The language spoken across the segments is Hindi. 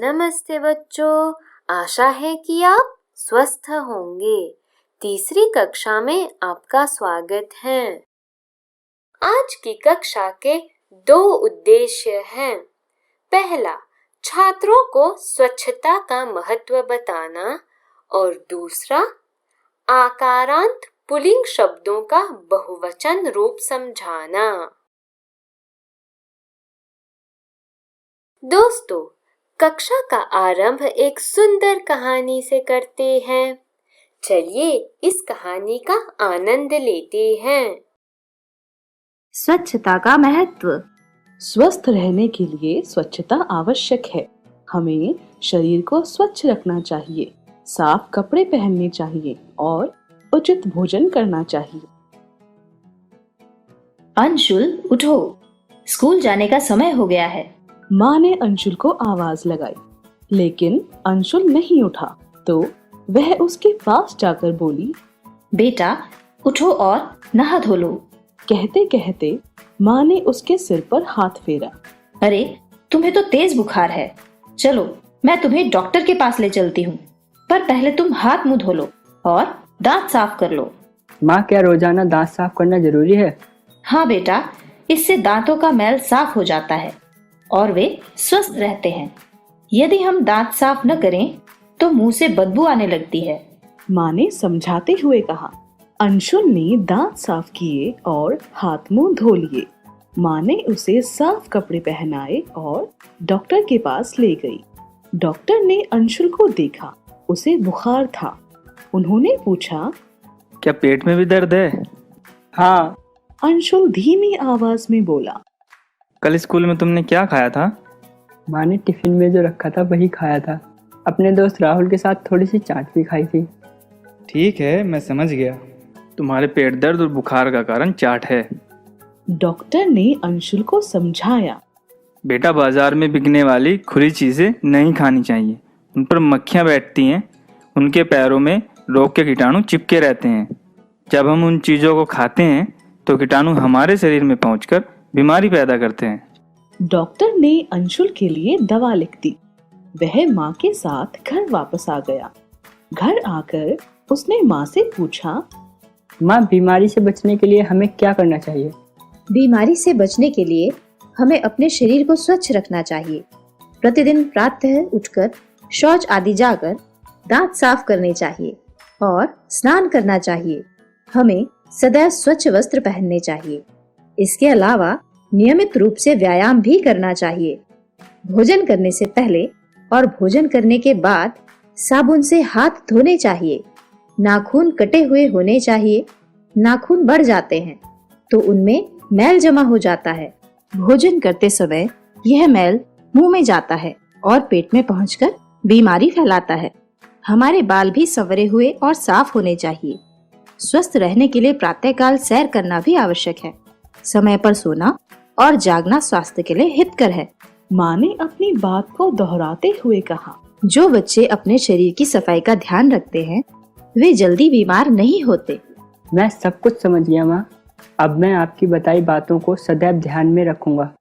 नमस्ते बच्चों, आशा है कि आप स्वस्थ होंगे। तीसरी कक्षा में आपका स्वागत है। आज की कक्षा के 2 उद्देश्य हैं। पहला, छात्रों को स्वच्छता का महत्व बताना और दूसरा, आकारांत पुल्लिंग शब्दों का बहुवचन रूप समझाना। दोस्तों, कक्षा का आरंभ एक सुंदर कहानी से करते हैं। चलिए इस कहानी का आनंद लेते हैं। स्वच्छता का महत्व। स्वस्थ रहने के लिए स्वच्छता आवश्यक है। हमें शरीर को स्वच्छ रखना चाहिए, साफ कपड़े पहनने चाहिए और उचित भोजन करना चाहिए। अंशुल, उठो, स्कूल जाने का समय हो गया है। माँ ने अंशुल को आवाज लगाई, लेकिन अंशुल नहीं उठा तो वह उसके पास जाकर बोली, बेटा उठो और नहा धो लो। कहते कहते माँ ने उसके सिर पर हाथ फेरा। अरे, तुम्हें तो तेज बुखार है। चलो, मैं तुम्हें डॉक्टर के पास ले चलती हूँ, पर पहले तुम हाथ मुंह धो लो और दांत साफ कर लो। माँ, क्या रोजाना दांत साफ करना जरूरी है? हाँ बेटा, इससे दांतों का मैल साफ हो जाता है और वे स्वस्थ रहते हैं। यदि हम दांत साफ न करें तो मुंह से बदबू आने लगती है। माँ ने समझाते हुए कहा। अंशुल ने दांत साफ किए और हाथ मुंह धो लिए। माँ ने उसे साफ कपड़े पहनाए और डॉक्टर के पास ले गई। डॉक्टर ने अंशुल को देखा, उसे बुखार था। उन्होंने पूछा, क्या पेट में भी दर्द है? हाँ। अंशुल धीमी आवाज में बोला। कल स्कूल में तुमने क्या खाया था? माँ ने टिफिन में जो रखा था वही खाया था। अपने दोस्त राहुल के साथ थोड़ी सी चाट भी खाई थी। ठीक है, मैं समझ गया। तुम्हारे पेट दर्द और बुखार का कारण चाट है। डॉक्टर ने अंशुल को समझाया। बेटा, बाजार में बिकने वाली खुली चीजें नहीं खानी चाहिए। उन पर मक्खियां बैठती हैं। उनके पैरों में रोग के कीटाणु चिपके रहते हैं। जब हम उन चीजों को खाते हैं तो कीटाणु हमारे शरीर में पहुंचकर बीमारी पैदा करते हैं। डॉक्टर ने अंशुल के लिए दवा लिख दी। वह माँ के साथ घर वापस आ गया। घर आकर उसने माँ से पूछा, माँ, बीमारी से बचने के लिए हमें क्या करना चाहिए? बीमारी से बचने के लिए हमें अपने शरीर को स्वच्छ रखना चाहिए। प्रतिदिन प्रातः उठकर शौच आदि जाकर दांत साफ करने चाहिए और स्नान करना चाहिए। हमें सदैव स्वच्छ वस्त्र पहनने चाहिए। इसके अलावा नियमित रूप से व्यायाम भी करना चाहिए। भोजन करने से पहले और भोजन करने के बाद साबुन से हाथ धोने चाहिए। नाखून कटे हुए होने चाहिए। नाखून बढ़ जाते हैं तो उनमें मैल जमा हो जाता है। भोजन करते समय यह मैल मुंह में जाता है और पेट में पहुंचकर बीमारी फैलाता है। हमारे बाल भी संवरे हुए और साफ होने चाहिए। स्वस्थ रहने के लिए प्रातःकाल सैर करना भी आवश्यक है। समय पर सोना और जागना स्वास्थ्य के लिए हितकर है। माँ ने अपनी बात को दोहराते हुए कहा, जो बच्चे अपने शरीर की सफाई का ध्यान रखते हैं वे जल्दी बीमार नहीं होते। मैं सब कुछ समझ गया माँ। अब मैं आपकी बताई बातों को सदैव ध्यान में रखूंगा।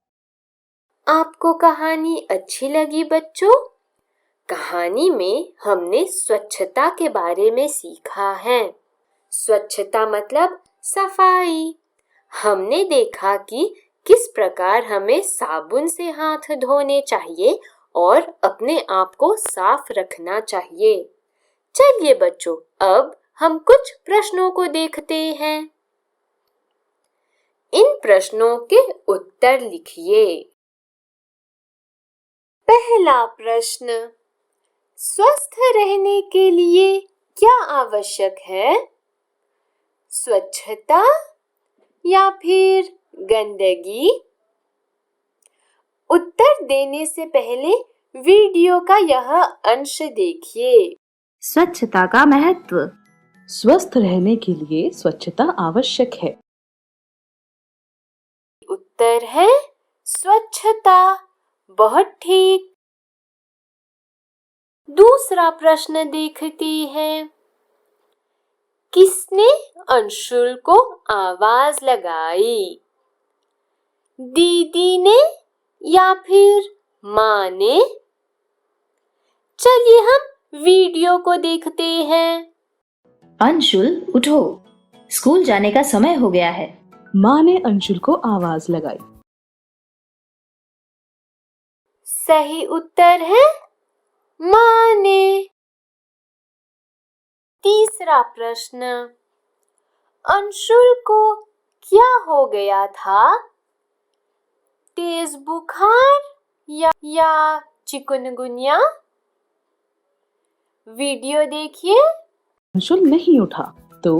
आपको कहानी अच्छी लगी बच्चों? कहानी में हमने स्वच्छता के बारे में सीखा है। स्वच्छता मतलब सफाई। हमने देखा कि किस प्रकार हमें साबुन से हाथ धोने चाहिए और अपने आप को साफ रखना चाहिए। चलिए बच्चों, अब हम कुछ प्रश्नों को देखते हैं। इन प्रश्नों के उत्तर लिखिए। पहला प्रश्न, स्वस्थ रहने के लिए क्या आवश्यक है? स्वच्छता या फिर गंदगी? उत्तर देने से पहले वीडियो का यह अंश देखिए। स्वच्छता का महत्व। स्वस्थ रहने के लिए स्वच्छता आवश्यक है। उत्तर है स्वच्छता। बहुत ठीक। दूसरा प्रश्न देखते हैं। किसने अंशुल को आवाज लगाई? दीदी ने या फिर माँ ने? चलिए हम वीडियो को देखते हैं। अंशुल उठो, स्कूल जाने का समय हो गया है। माँ ने अंशुल को आवाज लगाई। सही उत्तर है माने। तीसरा प्रश्न, अंशुल को क्या हो गया था? तेज बुखार या चिकुनगुनिया? वीडियो देखिए। अंशुल नहीं उठा तो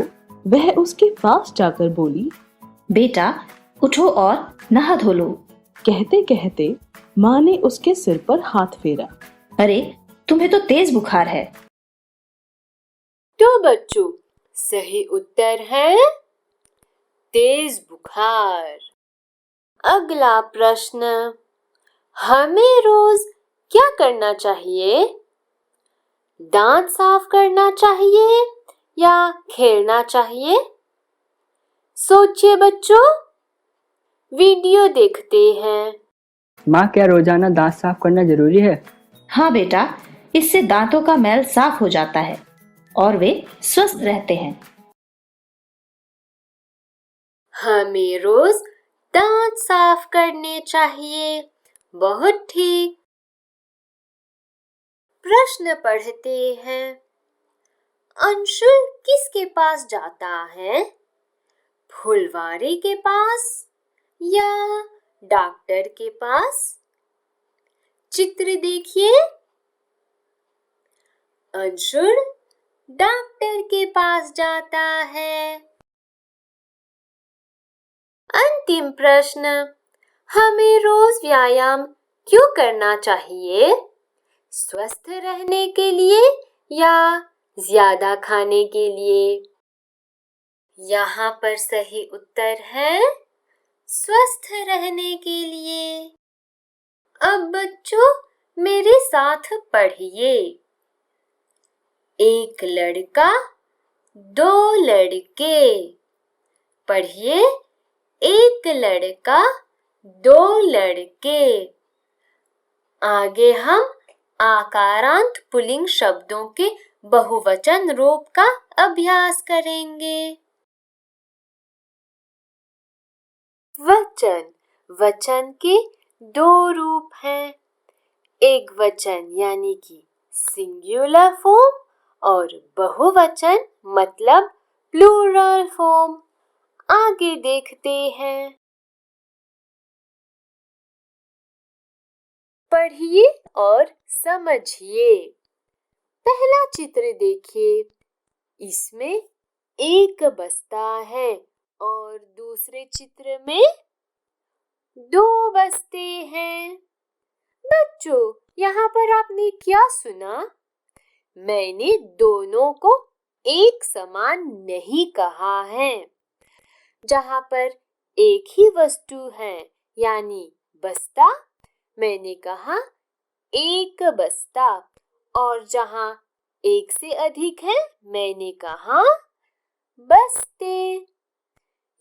वह उसके पास जाकर बोली, बेटा उठो और नहा धो लो। कहते कहते माँ ने उसके सिर पर हाथ फेरा। अरे तुम्हें तो तेज बुखार है। तो बच्चों, सही उत्तर है तेज बुखार। अगला प्रश्न, हमें रोज क्या करना चाहिए? दांत साफ करना चाहिए या खेलना चाहिए? सोचिए बच्चों, वीडियो देखते हैं। माँ, क्या रोजाना दांत साफ करना जरूरी है? हाँ बेटा, इससे दांतों का मैल साफ हो जाता है और वे स्वस्थ रहते हैं। हमें रोज दांत साफ करने चाहिए। बहुत ठीक। प्रश्न पढ़ते हैं। अंशुल किसके पास जाता है? फुलवारी के पास या डॉक्टर के पास? चित्र देखिए। अंशुल डॉक्टर के पास जाता है। अंतिम प्रश्न, हमें रोज व्यायाम क्यों करना चाहिए? स्वस्थ रहने के लिए या ज्यादा खाने के लिए? यहाँ पर सही उत्तर है स्वस्थ रहने के लिए। अब बच्चों मेरे साथ पढ़िए। एक लड़का, दो लड़के। पढ़िए, एक लड़का, दो लड़के। आगे हम आकारांत पुल्लिंग शब्दों के बहुवचन रूप का अभ्यास करेंगे। वचन, वचन के दो रूप हैं। एक वचन यानी कि सिंगुलर फॉर्म और बहुवचन मतलब प्लूरल फॉर्म। आगे देखते हैं। पढ़िए और समझिए। पहला चित्र देखिए। इसमें एक बस्ता है और दूसरे चित्र में दो बस्ते हैं। बच्चों, यहाँ पर आपने क्या सुना? मैंने दोनों को एक समान नहीं कहा है। जहाँ पर एक ही वस्तु है यानी बस्ता, मैंने कहा एक बस्ता, और जहाँ एक से अधिक है मैंने कहा बस्ते।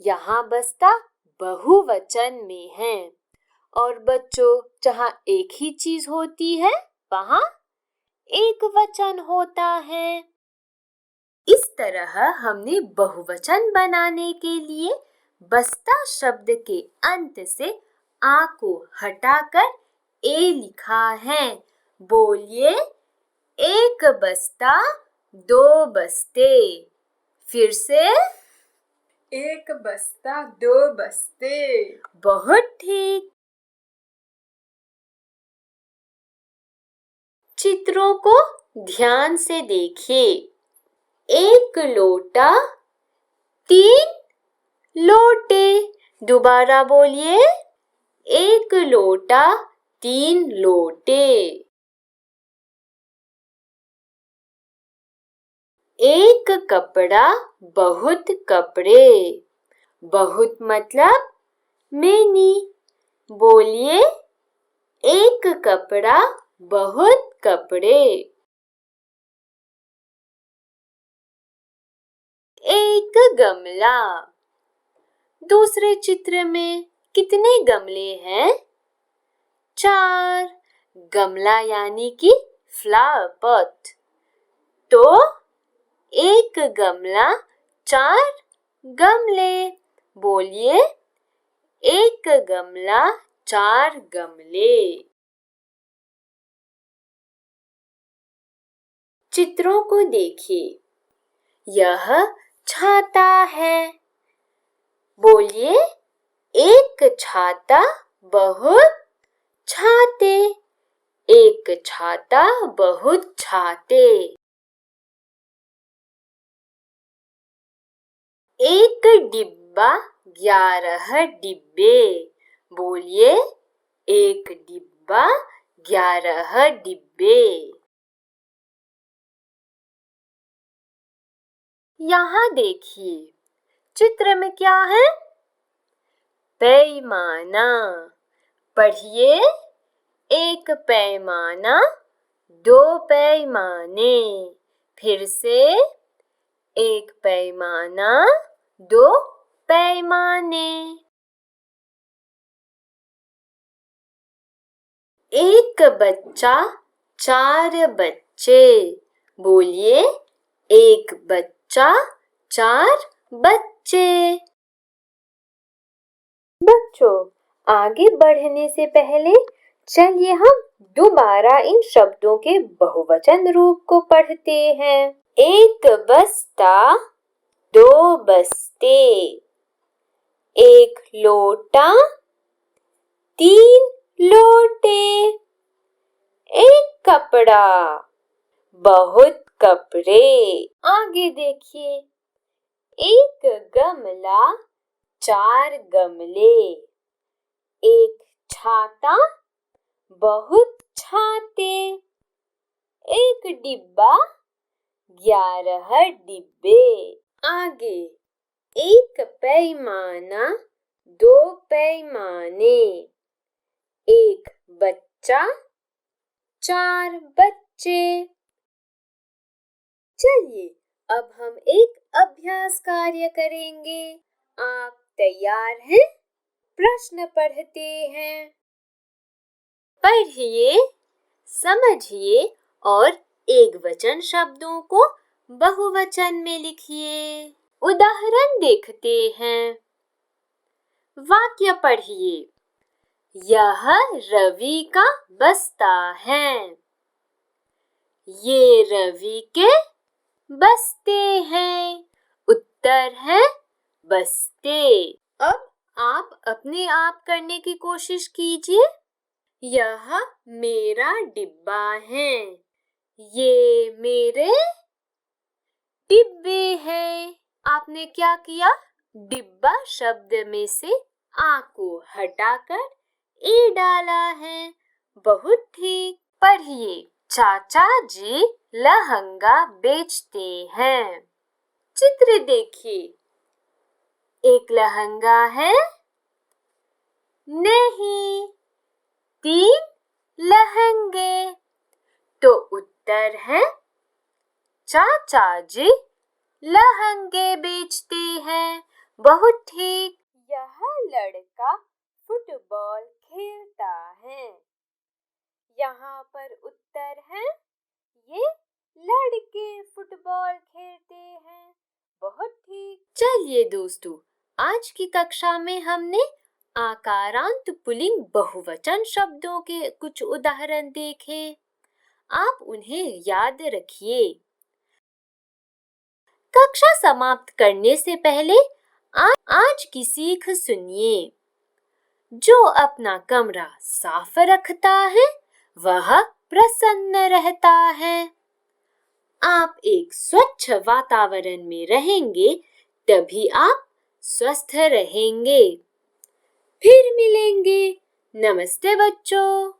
यहाँ बस्ता बहुवचन में है और बच्चों जहाँ एक ही चीज होती है वहाँ एक वचन होता है। इस तरह हमने बहुवचन बनाने के लिए बस्ता शब्द के अंत से आ को हटाकर ए लिखा है। बोलिए, एक बस्ता, दो बस्ते। फिर से, एक बस्ता, दो बस्ते। बहुत ठीक। चित्रों को ध्यान से देखिए। एक लोटा, तीन लोटे। दोबारा बोलिए, एक लोटा, तीन लोटे। एक कपड़ा, बहुत कपड़े। बहुत मतलब मैनी। बोलिए, एक कपड़ा, बहुत कपड़े। एक गमला। दूसरे चित्र में कितने गमले हैं? 4। गमला यानी कि flower pot. तो एक गमला, 4 गमले। बोलिए, एक गमला, 4 गमले। चित्रों को देखिए। यह छाता है। बोलिए, एक छाता, बहुत छाते। एक छाता, बहुत छाते। एक डिब्बा, 11 डिब्बे। बोलिए, एक डिब्बा, 11 डिब्बे। यहाँ देखिए, चित्र में क्या है? पैमाना। पढ़िए, एक पैमाना, 2 पैमाने। फिर से, एक पैमाना, 2 पैमाने। एक बच्चा, 4 बच्चे। बोलिए, एक बच्चा, 4 बच्चे। बच्चों, आगे बढ़ने से पहले चलिए हम दोबारा इन शब्दों के बहुवचन रूप को पढ़ते हैं। एक बस्ता, 2 बस्ते। एक लोटा, 3 लोटे। एक कपड़ा, बहुत कपड़े। आगे देखिए, एक गमला, 4 गमले। एक छाता, बहुत छाते। एक डिब्बा, 11 डिब्बे। आगे, एक पैमाना, 2 पैमाने। एक बच्चा, 4 बच्चे। चलिए, अब हम एक अभ्यास कार्य करेंगे। आप तैयार हैं? प्रश्न पढ़ते हैं। पढ़िए, समझिए और एकवचन शब्दों को बहुवचन में लिखिए। उदाहरण देखते हैं। वाक्य पढ़िए। यह रवि का बस्ता है। ये रवि के बस्ते हैं। उत्तर है बस्ते। अब आप अपने आप करने की कोशिश कीजिए। यह मेरा डिब्बा है। ये मेरे डिब्बे हैं। आपने क्या किया? डिब्बा शब्द में से आ को हटाकर ए डाला है। बहुत ठीक। पढ़िए। चाचा जी लहंगा बेचते हैं। चित्र देखिए। एक लहंगा है? नहीं, 3 लहंगे। तो उत्तर है चाचा जी लहंगे बेचते हैं। बहुत ठीक। यह लड़का फुटबॉल खेलता है। यहाँ पर उत्तर है ये लड़के फुटबॉल खेलते हैं। बहुत ठीक। चलिए दोस्तों, आज की कक्षा में हमने आकारांत पुल्लिंग बहुवचन शब्दों के कुछ उदाहरण देखे। आप उन्हें याद रखिए। कक्षा समाप्त करने से पहले आज की सीख सुनिए। जो अपना कमरा साफ रखता है वह प्रसन्न रहता है। आप एक स्वच्छ वातावरण में रहेंगे तभी आप स्वस्थ रहेंगे। फिर मिलेंगे। नमस्ते बच्चों।